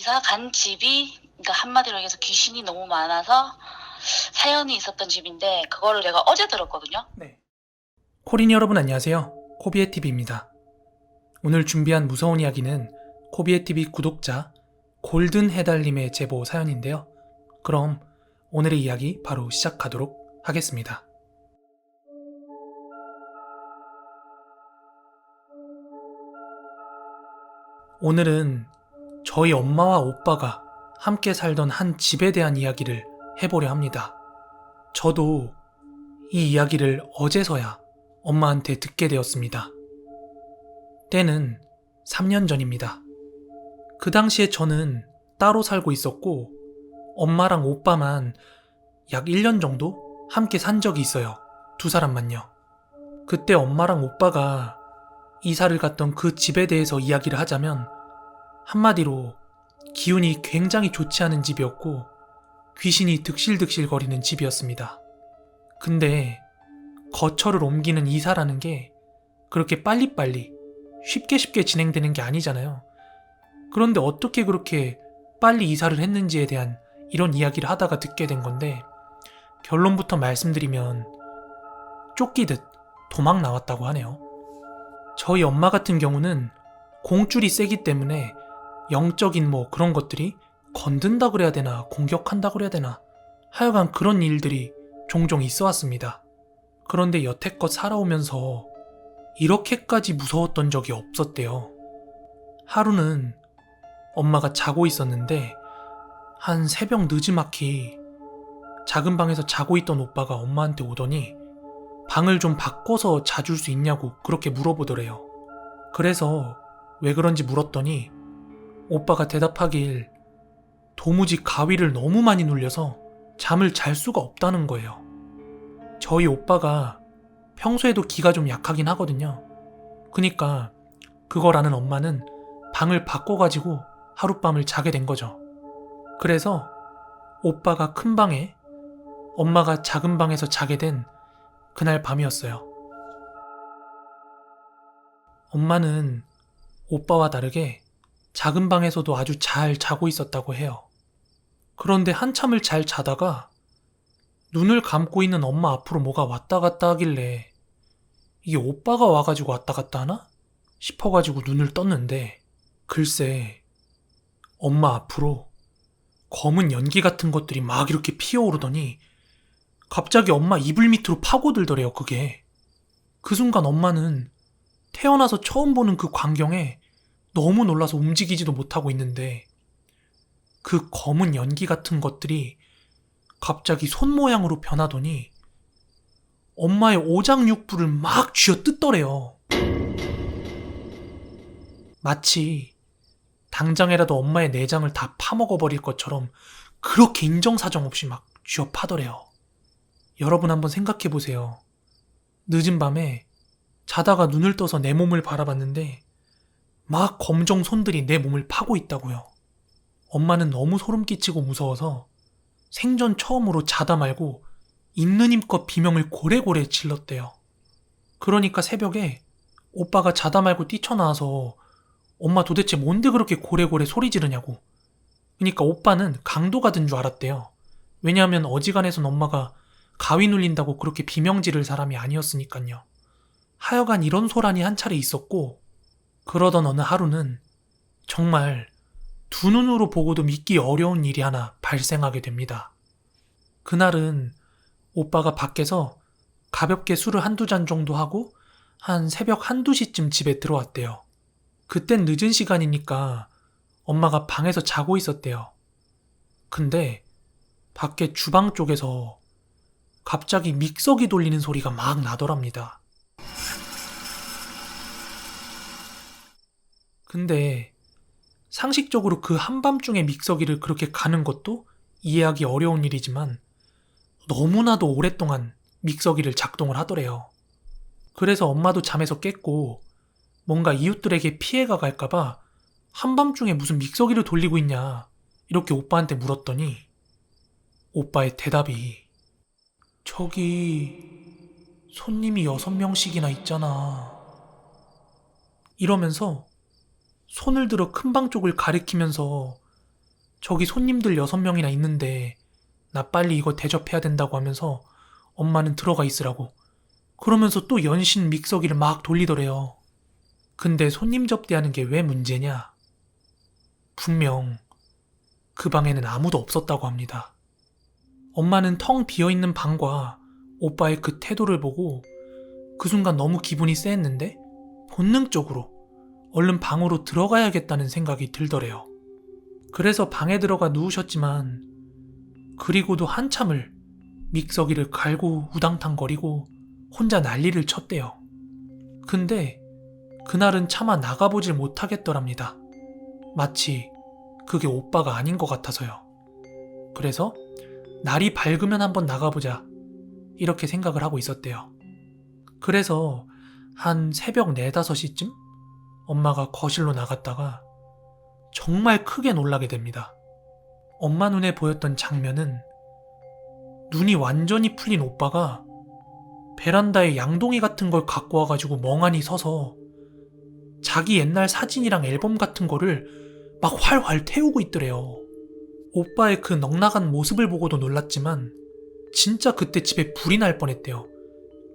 이사 간 집이, 그러니까 한마디로 얘기해서 귀신이 너무 많아서 사연이 있었던 집인데, 그거를 내가 어제 들었거든요. 네. 코린 여러분 안녕하세요. 코비의 TV입니다. 오늘 준비한 무서운 이야기는 코비의 TV 구독자 골든 해달님의 제보 사연인데요. 그럼 오늘의 이야기 바로 시작하도록 하겠습니다. 오늘은 저희 엄마와 오빠가 함께 살던 한 집에 대한 이야기를 해보려 합니다. 저도 이 이야기를 어제서야 엄마한테 듣게 되었습니다. 때는 3년 전입니다. 그 당시에 저는 따로 살고 있었고 엄마랑 오빠만 약 1년 정도 함께 산 적이 있어요. 두 사람만요. 그때 엄마랑 오빠가 이사를 갔던 그 집에 대해서 이야기를 하자면 한마디로 기운이 굉장히 좋지 않은 집이었고 귀신이 득실득실 거리는 집이었습니다. 근데 거처를 옮기는 이사라는 게 그렇게 빨리빨리 쉽게 진행되는 게 아니잖아요. 그런데 어떻게 그렇게 빨리 이사를 했는지에 대한 이런 이야기를 하다가 듣게 된 건데, 결론부터 말씀드리면 쫓기듯 도망 나왔다고 하네요. 저희 엄마 같은 경우는 공줄이 세기 때문에 영적인 그런 것들이 건든다 그래야 되나 공격한다 그래야 되나 하여간 그런 일들이 종종 있어 왔습니다. 그런데 여태껏 살아오면서 이렇게까지 무서웠던 적이 없었대요. 하루는 엄마가 자고 있었는데 한 새벽 느지막이 작은 방에서 자고 있던 오빠가 엄마한테 오더니 방을 좀 바꿔서 자줄 수 있냐고 그렇게 물어보더래요. 그래서 왜 그런지 물었더니 오빠가 대답하길 도무지 가위를 너무 많이 눌려서 잠을 잘 수가 없다는 거예요. 저희 오빠가 평소에도 기가 좀 약하긴 하거든요. 그니까 그걸 아는 엄마는 방을 바꿔가지고 하룻밤을 자게 된 거죠. 그래서 오빠가 큰 방에 엄마가 작은 방에서 자게 된 그날 밤이었어요. 엄마는 오빠와 다르게 작은 방에서도 아주 잘 자고 있었다고 해요. 그런데 한참을 잘 자다가 눈을 감고 있는 엄마 앞으로 뭐가 왔다 갔다 하길래 이게 오빠가 와가지고 왔다 갔다 하나? 싶어가지고 눈을 떴는데 글쎄 엄마 앞으로 검은 연기 같은 것들이 막 이렇게 피어오르더니 갑자기 엄마 이불 밑으로 파고들더래요, 그게. 그 순간 엄마는 태어나서 처음 보는 그 광경에 너무 놀라서 움직이지도 못하고 있는데 그 검은 연기 같은 것들이 갑자기 손 모양으로 변하더니 엄마의 오장육부를 막 쥐어뜯더래요. 마치 당장이라도 엄마의 내장을 다 파먹어버릴 것처럼 그렇게 인정사정 없이 막 쥐어파더래요. 여러분 한번 생각해보세요. 늦은 밤에 자다가 눈을 떠서 내 몸을 바라봤는데 막 검정 손들이 내 몸을 파고 있다고요. 엄마는 너무 소름 끼치고 무서워서 생전 처음으로 자다 말고 있는 힘껏 비명을 고래고래 질렀대요. 그러니까 새벽에 오빠가 자다 말고 뛰쳐나와서 엄마 도대체 뭔데 그렇게 고래고래 소리 지르냐고. 그러니까 오빠는 강도가 든 줄 알았대요. 왜냐하면 어지간해선 엄마가 가위 눌린다고 그렇게 비명 지를 사람이 아니었으니까요. 하여간 이런 소란이 한 차례 있었고, 그러던 어느 하루는 정말 두 눈으로 보고도 믿기 어려운 일이 하나 발생하게 됩니다. 그날은 오빠가 밖에서 가볍게 술을 한두 잔 정도 하고 한 새벽 한두 시쯤 집에 들어왔대요. 그땐 늦은 시간이니까 엄마가 방에서 자고 있었대요. 근데 밖에 주방 쪽에서 갑자기 믹서기 돌리는 소리가 막 나더랍니다. 근데 상식적으로 그 한밤중에 믹서기를 그렇게 가는 것도 이해하기 어려운 일이지만 너무나도 오랫동안 믹서기를 작동을 하더래요. 그래서 엄마도 잠에서 깼고 뭔가 이웃들에게 피해가 갈까봐 한밤중에 무슨 믹서기를 돌리고 있냐 이렇게 오빠한테 물었더니 오빠의 대답이 저기 손님이 6명씩이나 있잖아. 이러면서 손을 들어 큰 방 쪽을 가리키면서 저기 손님들 6명이나 있는데 나 빨리 이거 대접해야 된다고 하면서 엄마는 들어가 있으라고. 그러면서 또 연신 믹서기를 막 돌리더래요. 근데 손님 접대하는 게 왜 문제냐? 분명 그 방에는 아무도 없었다고 합니다. 엄마는 텅 비어있는 방과 오빠의 그 태도를 보고 그 순간 너무 기분이 쎄했는데 본능적으로 얼른 방으로 들어가야겠다는 생각이 들더래요. 그래서 방에 들어가 누우셨지만 그리고도 한참을 믹서기를 갈고 우당탕거리고 혼자 난리를 쳤대요. 근데 그날은 차마 나가보질 못하겠더랍니다. 마치 그게 오빠가 아닌 것 같아서요. 그래서 날이 밝으면 한번 나가보자 이렇게 생각을 하고 있었대요. 그래서 한 새벽 4, 5시쯤 엄마가 거실로 나갔다가 정말 크게 놀라게 됩니다. 엄마 눈에 보였던 장면은 눈이 완전히 풀린 오빠가 베란다에 양동이 같은 걸 갖고 와가지고 멍하니 서서 자기 옛날 사진이랑 앨범 같은 거를 막 활활 태우고 있더래요. 오빠의 그 넉나간 모습을 보고도 놀랐지만 진짜 그때 집에 불이 날 뻔했대요.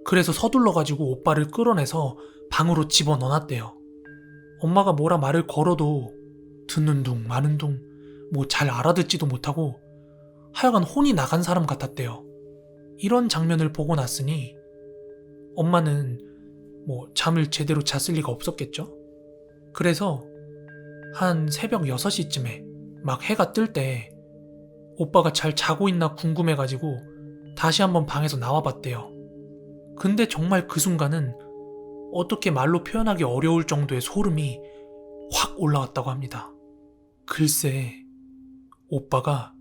그래서 서둘러가지고 오빠를 끌어내서 방으로 집어넣어놨대요. 엄마가 뭐라 말을 걸어도 듣는 둥 마는 둥 뭐 잘 알아듣지도 못하고 하여간 혼이 나간 사람 같았대요. 이런 장면을 보고 났으니 엄마는 뭐 잠을 제대로 잤을 리가 없었겠죠? 그래서 한 새벽 6시쯤에 막 해가 뜰 때 오빠가 잘 자고 있나 궁금해가지고 다시 한번 방에서 나와봤대요. 근데 정말 그 순간은 어떻게 말로 표현하기 어려울 정도의 소름이 확 올라왔다고 합니다. 글쎄, 오빠가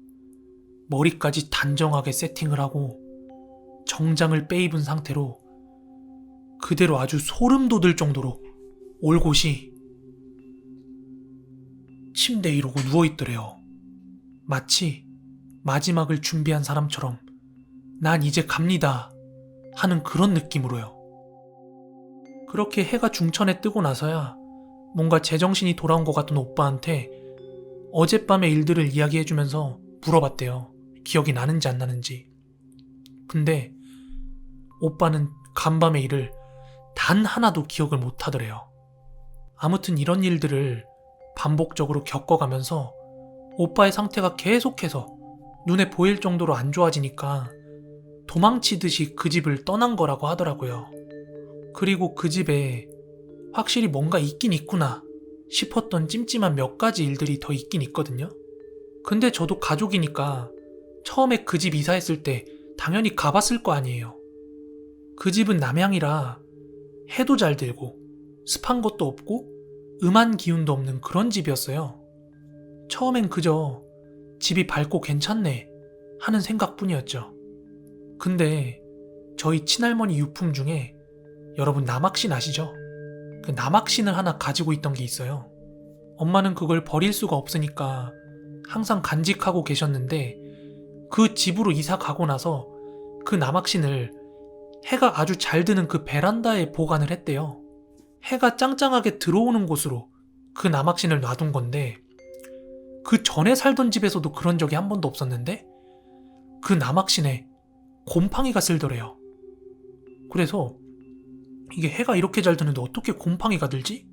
머리까지 단정하게 세팅을 하고 정장을 빼입은 상태로 그대로 아주 소름 돋을 정도로 올곧이 침대에 이러고 누워있더래요. 마치 마지막을 준비한 사람처럼 난 이제 갑니다 하는 그런 느낌으로요. 그렇게 해가 중천에 뜨고 나서야 뭔가 제정신이 돌아온 것 같은 오빠한테 어젯밤의 일들을 이야기해주면서 물어봤대요. 기억이 나는지 안 나는지. 근데 오빠는 간밤의 일을 단 하나도 기억을 못 하더래요. 아무튼 이런 일들을 반복적으로 겪어가면서 오빠의 상태가 계속해서 눈에 보일 정도로 안 좋아지니까 도망치듯이 그 집을 떠난 거라고 하더라고요. 그리고 그 집에 확실히 뭔가 있긴 있구나 싶었던 찜찜한 몇 가지 일들이 더 있긴 있거든요. 근데 저도 가족이니까 처음에 그 집 이사했을 때 당연히 가봤을 거 아니에요. 그 집은 남향이라 해도 잘 들고 습한 것도 없고 음한 기운도 없는 그런 집이었어요. 처음엔 그저 집이 밝고 괜찮네 하는 생각뿐이었죠. 근데 저희 친할머니 유품 중에 여러분 남학신 아시죠? 그 남학신을 하나 가지고 있던 게 있어요. 엄마는 그걸 버릴 수가 없으니까 항상 간직하고 계셨는데 그 집으로 이사 가고 나서 그 남학신을 해가 아주 잘 드는 그 베란다에 보관을 했대요. 해가 짱짱하게 들어오는 곳으로 그 남학신을 놔둔 건데 그 전에 살던 집에서도 그런 적이 한 번도 없었는데 그 남학신에 곰팡이가 쓸더래요. 그래서 이게 해가 이렇게 잘 드는데 어떻게 곰팡이가 들지?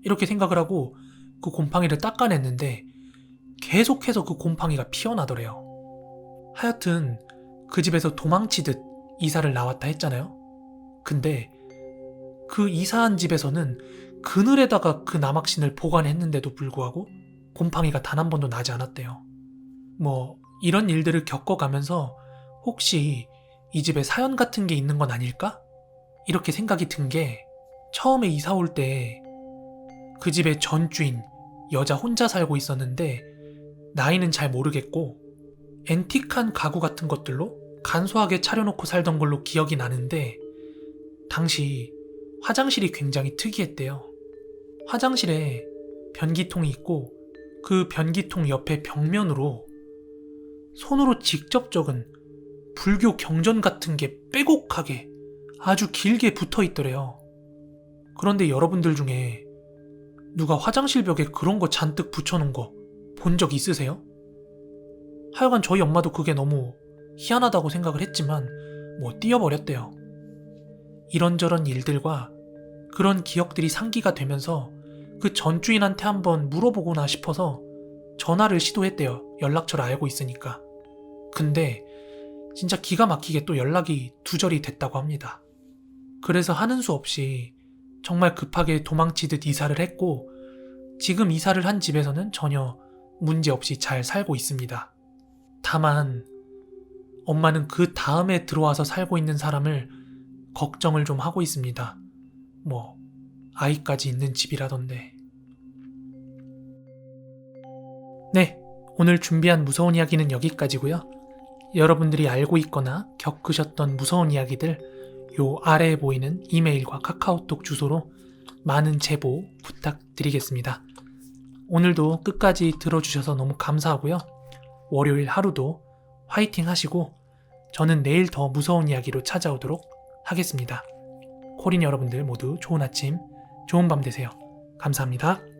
이렇게 생각을 하고 그 곰팡이를 닦아냈는데 계속해서 그 곰팡이가 피어나더래요. 하여튼 그 집에서 도망치듯 이사를 나왔다 했잖아요. 근데 그 이사한 집에서는 그늘에다가 그 남학신을 보관했는데도 불구하고 곰팡이가 단 한 번도 나지 않았대요. 뭐 이런 일들을 겪어가면서 혹시 이 집에 사연 같은 게 있는 건 아닐까? 이렇게 생각이 든 게 처음에 이사 올 때 그 집의 전 주인 여자 혼자 살고 있었는데 나이는 잘 모르겠고 앤틱한 가구 같은 것들로 간소하게 차려놓고 살던 걸로 기억이 나는데 당시 화장실이 굉장히 특이했대요. 화장실에 변기통이 있고 그 변기통 옆에 벽면으로 손으로 직접 적은 불교 경전 같은 게 빼곡하게 아주 길게 붙어 있더래요. 그런데 여러분들 중에 누가 화장실 벽에 그런 거 잔뜩 붙여놓은 거 본 적 있으세요? 하여간 저희 엄마도 그게 너무 희한하다고 생각을 했지만 띄어버렸대요. 이런저런 일들과 그런 기억들이 상기가 되면서 그 전주인한테 한번 물어보고나 싶어서 전화를 시도했대요. 연락처를 알고 있으니까. 근데 진짜 기가 막히게 또 연락이 두절이 됐다고 합니다. 그래서 하는 수 없이 정말 급하게 도망치듯 이사를 했고 지금 이사를 한 집에서는 전혀 문제없이 잘 살고 있습니다. 다만 엄마는 그 다음에 들어와서 살고 있는 사람을 걱정을 좀 하고 있습니다. 아이까지 있는 집이라던데. 네, 오늘 준비한 무서운 이야기는 여기까지고요. 여러분들이 알고 있거나 겪으셨던 무서운 이야기들 요 아래에 보이는 이메일과 카카오톡 주소로 많은 제보 부탁드리겠습니다. 오늘도 끝까지 들어주셔서 너무 감사하고요. 월요일 하루도 화이팅 하시고 저는 내일 더 무서운 이야기로 찾아오도록 하겠습니다. 코린 여러분들 모두 좋은 아침, 좋은 밤 되세요. 감사합니다.